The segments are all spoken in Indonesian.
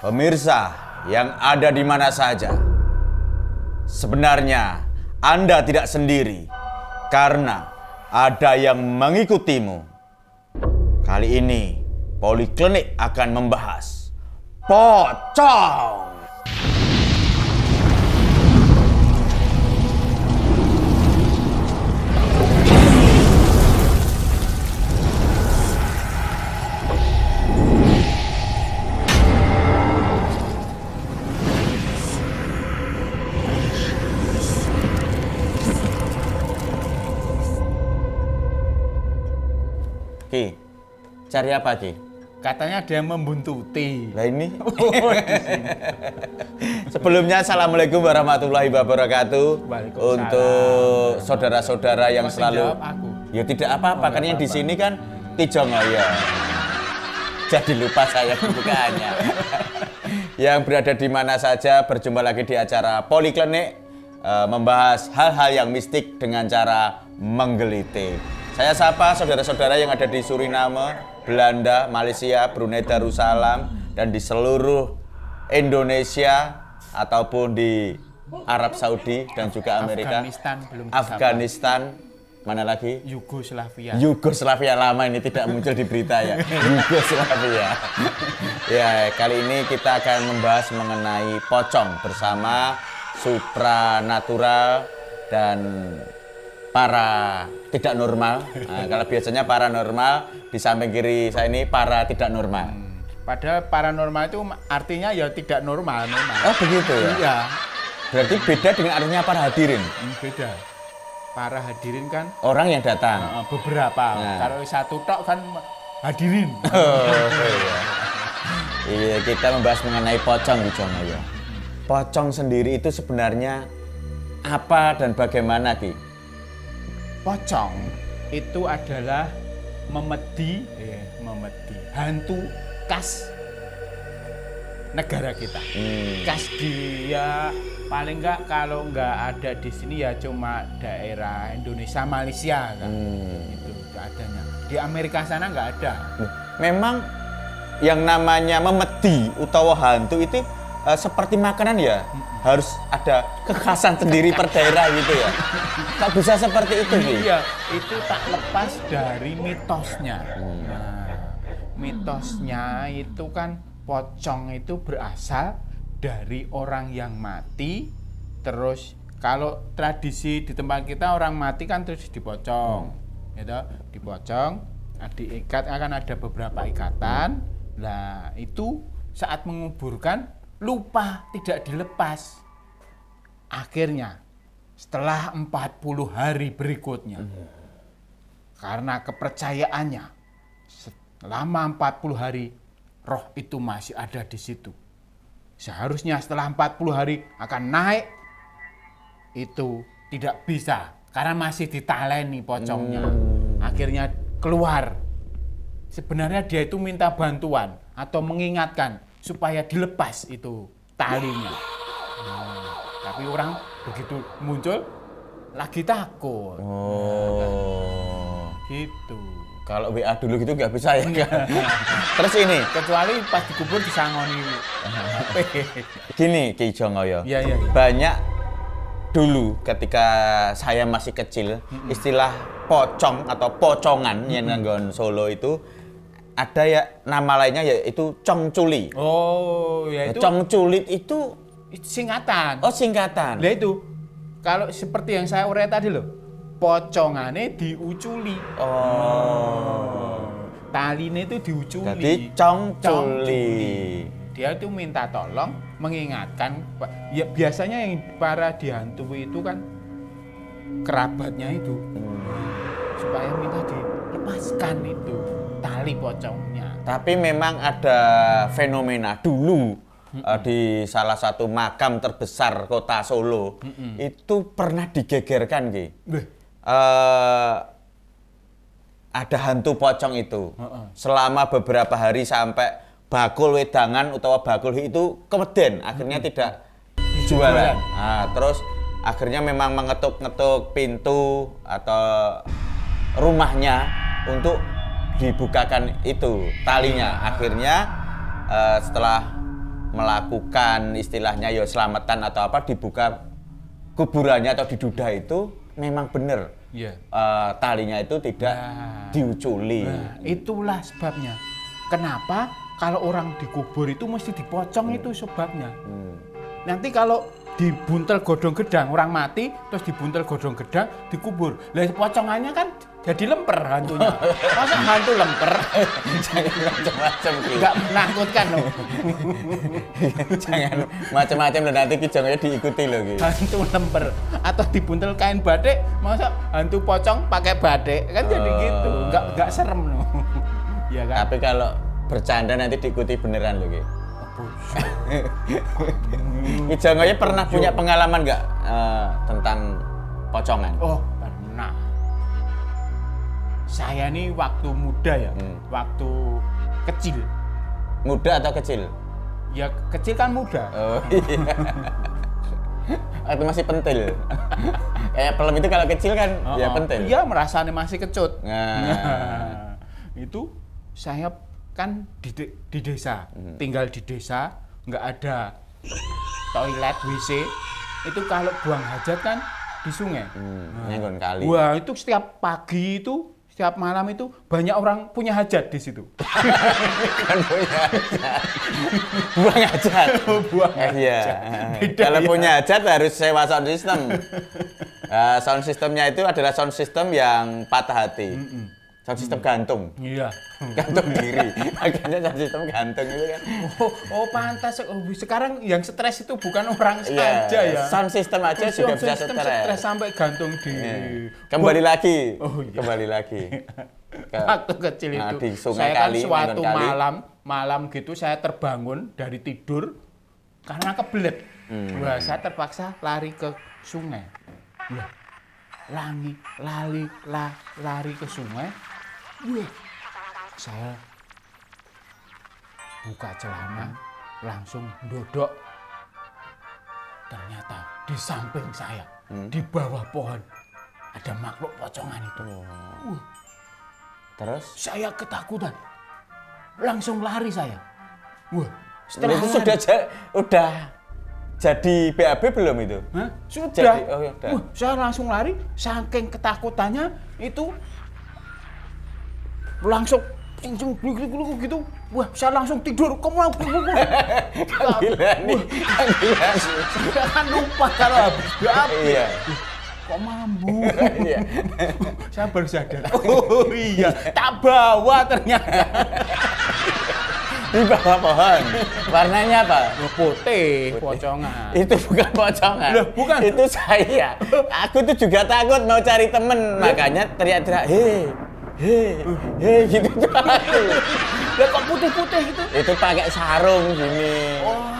Pemirsa yang ada di mana saja, sebenarnya Anda tidak sendiri karena ada yang mengikutimu. Kali ini Poliklinik akan membahas pocong. Ki, cari apa Ki? Katanya ada yang membuntuti. Lah ini. Sebelumnya Assalamualaikum warahmatullahi wabarakatuh. Untuk saudara-saudara yang selalu ya tidak apa-apa kan yang di sini kan Tijongoyo. Jadi lupa saya pembukaannya. Yang berada di mana saja, berjumpa lagi di acara Poliklinik membahas hal-hal yang mistik dengan cara menggelitik. Saya sapa saudara-saudara yang ada di Suriname, Belanda, Malaysia, Brunei Darussalam, dan di seluruh Indonesia ataupun di Arab Saudi dan juga Amerika. Afghanistan, mana lagi? Yugoslavia lama ini tidak muncul di berita ya. Yugoslavia. Ya, kali ini kita akan membahas mengenai pocong bersama supranatural dan para tidak normal. Nah, kalau biasanya paranormal, di samping kiri saya ini para tidak normal. Padahal paranormal itu artinya ya tidak normal memang. Oh begitu ya? Iya. Berarti beda dengan artinya para hadirin? Beda. Para hadirin kan orang yang datang? Beberapa. Nah. Kalau satu tok kan hadirin. Oh iya. Iya, kita membahas mengenai pocong di Jongoyo. Pocong sendiri itu sebenarnya apa dan bagaimana Ki? Pocong itu adalah memedi hantu khas negara kita. Khas dia paling enggak kalau enggak ada di sini ya cuma daerah Indonesia Malaysia kan. Itu enggak adanya. Di Amerika sana enggak ada. Memang yang namanya memedi utawa hantu itu seperti makanan ya, harus ada kekhasan sendiri per daerah gitu ya. Tak bisa seperti itu Ki? Iya, itu tak lepas dari mitosnya. Nah, mitosnya itu kan pocong itu berasal dari orang yang mati. Terus kalau tradisi di tempat kita orang mati kan terus dipocong, gitu, dipocong, diikat akan ada beberapa ikatan. Nah itu saat menguburkan lupa tidak dilepas. Akhirnya setelah 40 hari berikutnya, karena kepercayaannya selama 40 hari roh itu masih ada di situ. Seharusnya setelah 40 hari akan naik, itu tidak bisa karena masih ditaleni pocongnya. Akhirnya keluar. Sebenarnya dia itu minta bantuan atau mengingatkan supaya dilepas itu talinya. Tapi orang begitu muncul lagi takut. Gitu. Kalau WA dulu gitu nggak bisa ya. Terus ini kecuali pas dikubur disangoni. Gini Ki Jongoyo. Ya. Banyak dulu ketika saya masih kecil istilah pocong atau pocongan yang nganggon Solo itu ada ya nama lainnya yaitu congculi. Oh, ya itu. Congculit itu singkatan. Oh, singkatan. Lah itu. Kalau seperti yang saya uraikan tadi loh. Pocongannya diuculi. Taline itu diuculi. Jadi congculi. Dia itu minta tolong mengingatkan ya biasanya yang para dihantui itu kan kerabatnya itu. Supaya minta dilepaskan itu tali pocongnya. Tapi memang ada fenomena dulu di salah satu makam terbesar kota Solo itu pernah digegerkan Ki. Ada hantu pocong itu selama beberapa hari sampai bakul wedangan utawa bakul itu kemeden akhirnya tidak jualan. Nah, terus akhirnya memang mengetuk-ngetuk pintu atau rumahnya untuk dibukakan itu talinya. Akhirnya setelah melakukan istilahnya ya selamatan atau apa dibuka kuburannya atau didudah itu memang benar. Iya. Talinya itu tidak diuculi. Nah, itulah sebabnya. Kenapa kalau orang dikubur itu mesti dipocong itu sebabnya. Nanti kalau dibuntel godong gedang orang mati terus dibuntel godong gedang dikubur. Lah pocongannya kan jadi lemper hantunya. Masa hantu lemper? Jangan macam-macam Ki. Enggak menakutkan loh. Jangan macam-macam dan nanti Ki Jongoyo diikuti loh Ki. Hantu lemper atau dibuntel kain batik, masa hantu pocong pakai batik kan jadi gitu. Enggak serem loh. Iya kan? Tapi kalau bercanda nanti diikuti beneran loh Ki. Ki Jongoyo pernah punya pengalaman nggak tentang pocongan? Oh, pernah. Saya nih waktu muda ya, waktu kecil. Muda atau kecil? Ya kecil kan muda. Oh iya. Atau masih pentil. Kayak film itu kalau kecil kan ya pentil. Iya, merasanya masih kecut. Nah. Itu saya kan di desa, tinggal di desa, nggak ada toilet WC. Itu kalau buang hajat kan di sungai. Nyenggon kali. Wah, itu setiap pagi itu, setiap malam itu banyak orang punya hajat di situ. Kan punya hajat. Buang hajat. Buang Iya. Beda Kalau ya. punya hajat harus sewa sound system. Sound systemnya itu adalah sound system yang patah hati. Sound system gantung. Iya. Gantung diri. Makanya sound system gantung itu kan. Oh pantas. Oh, sekarang yang stres itu bukan orang Iya, saja ya. sound system aja juga bisa Sistem stres. sampai gantung di. Kembali lagi. Oh, iya. Kembali lagi. Waktu kecil Nah, itu, di Sungai saya kan Kali, suatu Nenggon Kali. malam gitu saya terbangun dari tidur karena kebelet. Wah, saya terpaksa lari ke sungai. Wah, lari ke sungai. Wah, saya buka celana, langsung dodok. Ternyata di samping saya, di bawah pohon, ada makhluk pocongan itu. Terus? Saya ketakutan. Langsung lari saya. Wah, Setelah itu lari. udah jadi BAB belum itu? Hah? Sudah. Jadi, oh ya udah. Wah, saya langsung lari, saking ketakutannya itu langsung cincung gitu. Wah, saya langsung tidur. Gila nih. Saya kan lupa kalau habis BAB. Iya. Kok mambu? Iya. Saya baru sadar. Oh iya, tak bawa ternyata. Di bawah pohon. Warnanya apa? Putih, pocongan. Itu bukan pocongan. Loh, bukan. Itu saya. Aku tuh juga takut mau cari temen. Makanya teriak-teriak, hei, gitu tuh aku. Lah kok putih-putih itu? Itu pakai sarung gini. Wah,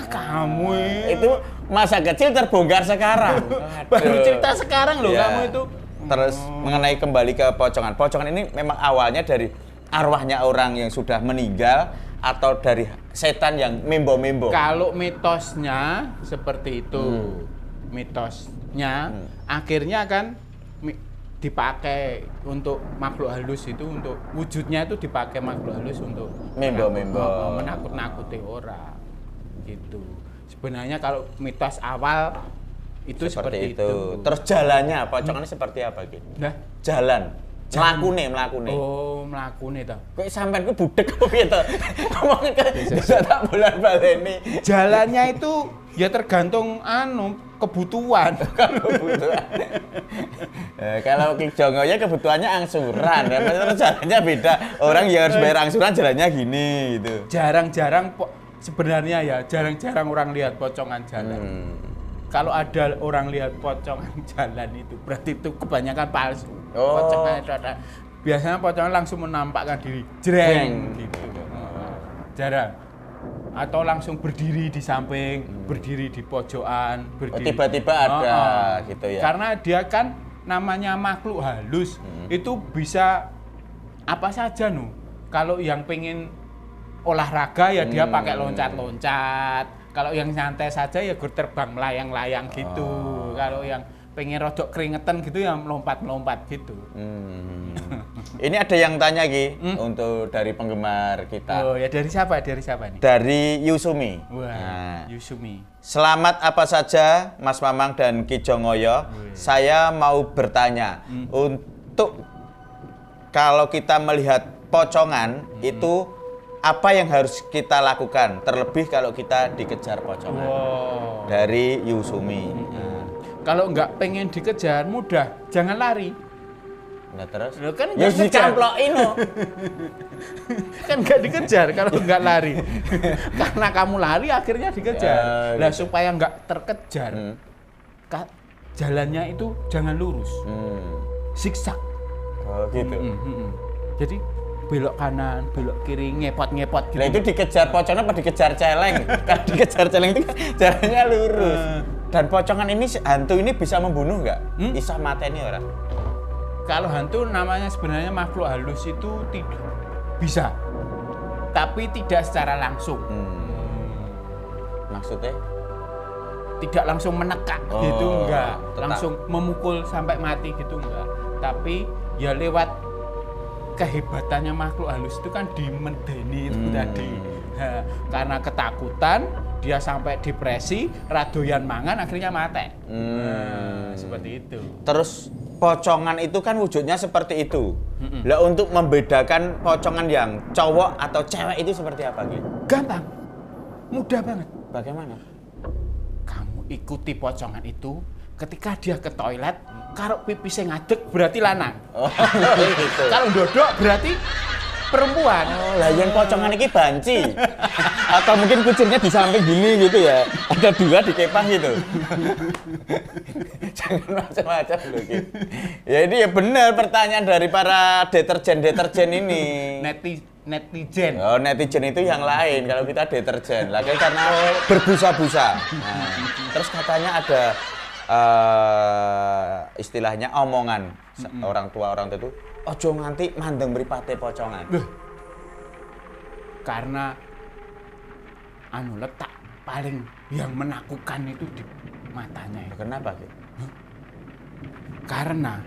kamu Itu masa kecil terbongkar sekarang. baru Aduh. cerita sekarang loh Iya. kamu itu. Terus mengenai kembali ke pocongan. Pocongan ini memang awalnya dari arwahnya orang yang sudah meninggal atau dari setan yang membo-membo. Kalau mitosnya seperti itu. Mitosnya akhirnya kan dipakai untuk makhluk halus itu, untuk wujudnya itu dipakai makhluk halus untuk Membo-membo. menakut-nakuti orang gitu. Sebenarnya kalau mitos awal itu seperti itu. Terus jalannya pocongannya seperti apa gitu? Nah, Jalan. Mlakune. oh mlakune ta. Kok sampean ku budek kok gitu. Ngomong ke bisa tak bulan baleni. Jalannya itu ya tergantung kebutuhan. Kalau Ki Jongoyo kebutuhannya angsuran, ya terus jalannya beda. Orang yang harus bayar angsuran jalannya gini gitu. Jarang-jarang sebenarnya ya, jarang-jarang orang lihat pocongan jalan. Kalau ada orang lihat pocongan jalan itu berarti itu kebanyakan palsu. Oh. Pocongan itu ada. Biasanya pocongan langsung menampakkan diri, jreng gitu. Jarang. Atau langsung berdiri di samping, berdiri di pojokan, berdiri. Tiba-tiba ada gitu ya. Karena dia kan namanya makhluk halus, itu bisa apa saja Kalau yang pengen olahraga ya dia pakai loncat-loncat. Kalau yang santai saja ya terbang melayang-layang gitu. Kalau yang pengen rodok keringetan gitu ya melompat-melompat gitu. Ini ada yang tanya Ki untuk dari penggemar kita. Oh ya, dari siapa? Dari siapa nih? Dari Yusumi. Wah, Yusumi. Selamat apa saja Mas Mamang dan Ki Jongoyo. Saya mau bertanya, untuk kalau kita melihat pocongan itu apa yang harus kita lakukan? Terlebih kalau kita dikejar pocongan. Wow. Dari Yusumi. Kalau nggak pengen dikejar, mudah, jangan lari. Nah terus? Loh, kan Ya nggak dikejar. dicamplok ini. Kan nggak dikejar kalau nggak lari. Karena kamu lari akhirnya dikejar. Ya, Nah gitu. supaya nggak terkejar, jalannya itu jangan lurus, zigzag. Oh gitu. Jadi belok kanan, belok kiri, ngepot-ngepot gitu. Nah itu dikejar pocongan apa dikejar celeng? Kalau dikejar celeng itu jalannya lurus. Dan pocongan ini, hantu ini bisa membunuh nggak? Bisa mateni orang? Kalau hantu namanya sebenarnya makhluk halus itu tidak bisa, tapi tidak secara langsung. Maksudnya? Tidak langsung menekak Oh, gitu enggak, tetap. langsung memukul sampai mati gitu enggak. Tapi ya lewat kehebatannya makhluk halus itu kan di medeni itu tadi. Nah, karena ketakutan dia sampai depresi, radoyan mangan akhirnya mati. Nah, seperti itu. Terus pocongan itu kan wujudnya seperti itu. Lah untuk membedakan pocongan yang cowok atau cewek itu seperti apa gitu? Gampang, mudah banget. Bagaimana? Kamu ikuti pocongan itu, ketika dia ke toilet, kalau pipisnya ngadeg berarti lanang. Oh, gitu. Kalau dodok berarti perempuan. Oh, lah yang pocongan ini banci. Atau mungkin kucingnya di samping gini gitu ya. Ada dua dikepang gitu. Jangan macam-macam loh gitu. Ya ini ya benar pertanyaan dari para deterjen ini. Netizen. Oh, netizen itu yang lain, kalau kita deterjen. Lagi karena berbusa-busa. Nah, terus katanya ada istilahnya omongan orang tua itu, ojo nganti mandeng mripate pocongan. Karena letak paling yang menakutkan itu di matanya itu. Kenapa gitu? Karena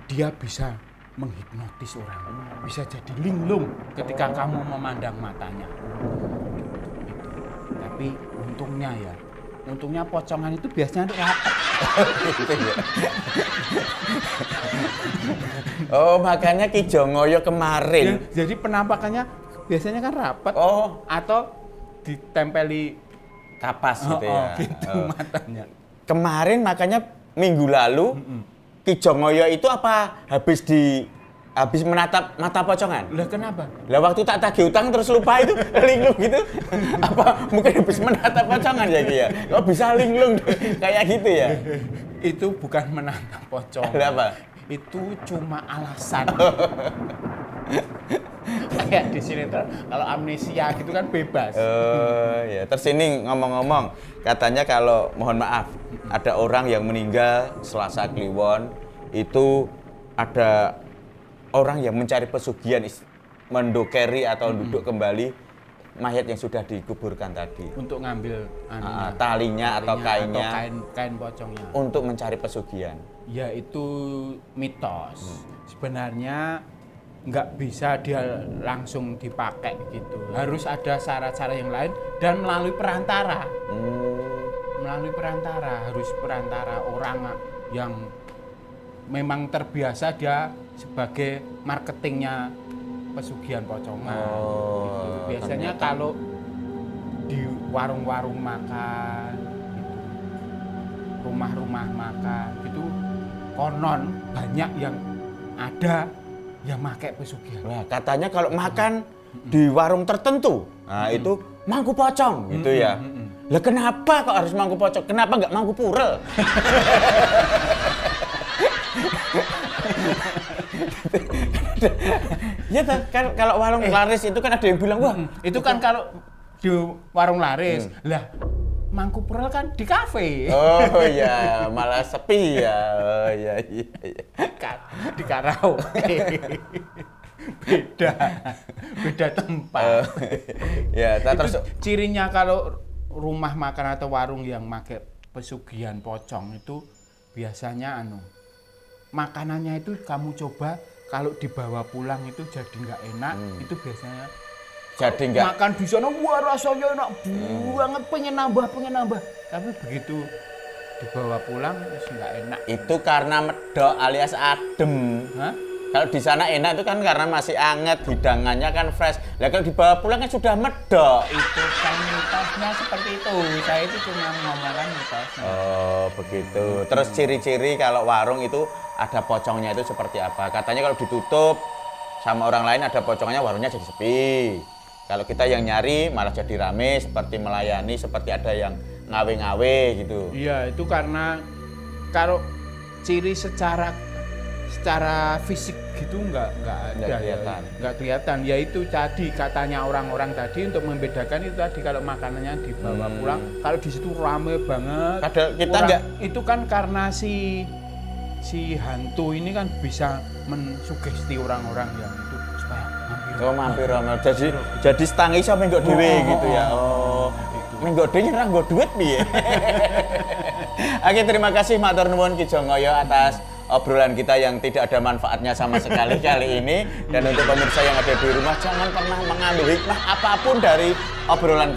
dia bisa menghipnotis orang, bisa jadi linglung ketika kamu memandang matanya. Tapi untungnya pocongan itu biasanya rapat. Gitu ya. Oh, makanya Ki Jongoyo kemarin. Jadi penampakannya biasanya kan rapat. Oh, Atau ditempeli kapas gitu ya. gitu matanya. Kemarin makanya minggu lalu Ki Jongoyo itu apa habis menatap mata pocongan? Lah kenapa? Lah waktu tak tagih utang terus lupa itu linglung gitu. Apa mungkin habis menatap pocongan ya Ki ya? Kok bisa linglung kayak gitu ya? Itu bukan menatap pocongan. Lah apa? Itu cuma alasan. Kayak di sinetron kalau amnesia gitu kan bebas. Ya. Terus ini ngomong-ngomong, katanya kalau mohon maaf ada orang yang meninggal Selasa Kliwon, itu ada orang yang mencari pesugihan mendokeri atau duduk kembali mayat yang sudah dikuburkan tadi. Untuk ngambil talinya atau kainnya atau kain pocongnya. untuk mencari pesugihan. Ya itu mitos. Sebenarnya nggak bisa dia langsung dipakai gitu. Harus ada syarat-syarat yang lain dan melalui perantara. Melalui perantara, harus perantara orang yang memang terbiasa dia sebagai marketingnya pesugihan pocongan. Gitu. Biasanya Ternyata. kalau di warung-warung makan, gitu, rumah-rumah makan, itu konon banyak yang ada yang pakai pesugihan. Wah, katanya kalau makan di warung tertentu, nah itu mangku pocong gitu ya. Lah kenapa kok harus mangku pocong? Kenapa nggak mangku purel? Ya kan kalau warung laris itu kan ada yang bilang, wah Itu kan kalau di warung laris. Lah, mangku purel kan di kafe. oh ya malah sepi ya. Oh iya. Di karaoke. Beda tempat. Ya, terus Cirinya kalau rumah makan atau warung yang pakai pesugihan pocong itu biasanya makanannya itu kamu coba kalau dibawa pulang itu jadi nggak enak, itu biasanya jadi nggak makan di sana wah rasanya enak banget, pengen nambah. Tapi begitu dibawa pulang itu nggak enak. Itu karena medok alias adem. Hah? Kalau di sana enak itu kan karena masih anget, hidangannya kan fresh. Lah kalau dibawa pulang kan sudah medok. Itu kan mitosnya seperti itu. Saya itu cuma ngomongkan mitosnya. Oh, begitu. Terus ciri-ciri kalau warung itu ada pocongnya itu seperti apa? Katanya kalau ditutup sama orang lain ada pocongnya, warungnya jadi sepi. Kalau kita yang nyari malah jadi rame, seperti melayani, seperti ada yang ngawe-ngawe gitu. Iya, itu karena kalau ciri secara fisik gitu nggak ada kelihatan. Nggak kelihatan. Ya itu tadi katanya orang-orang tadi untuk membedakan itu tadi kalau makanannya dibawa pulang, kalau di situ rame banget. Kita nggak itu kan karena si hantu ini kan bisa mensugesti orang-orang yang itu supaya mampir. Jadi setangi sampe nggak dhewe gitu ya. Oh. Nggak dhewe nyerah nggak duit piye. Oke, terima kasih matur nuwun Ki Jongoyo atas obrolan kita yang tidak ada manfaatnya sama sekali kali ini. Dan untuk pemirsa yang ada di rumah, jangan pernah mengambil hikmah apapun dari obrolan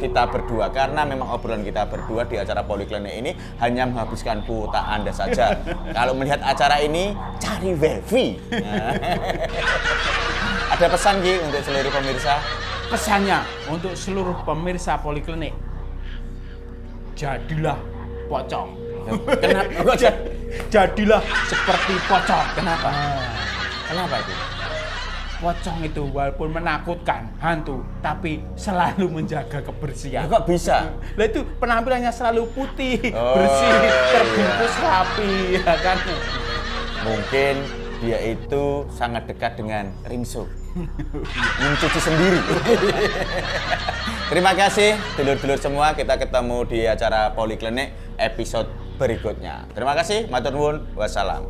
kita berdua, karena memang obrolan kita berdua di acara Poliklinik ini hanya menghabiskan kuota Anda saja. Kalau melihat acara ini, cari wifi. Ada pesan Ki untuk seluruh pemirsa? Pesannya untuk seluruh pemirsa Poliklinik, jadilah pocong. Kenapa? Jadilah seperti pocong. Kenapa? Kenapa itu? Pocong itu walaupun menakutkan, hantu, tapi selalu menjaga kebersihan. Ya, kok bisa? Lah itu penampilannya selalu putih, bersih, terbungkus rapi, ya kan? Mungkin dia itu sangat dekat dengan ringso. Mencuci sendiri. Terima kasih dulur-dulur semua, kita ketemu di acara Poliklinik episode berikutnya. Terima kasih, matur nuwun, wassalam.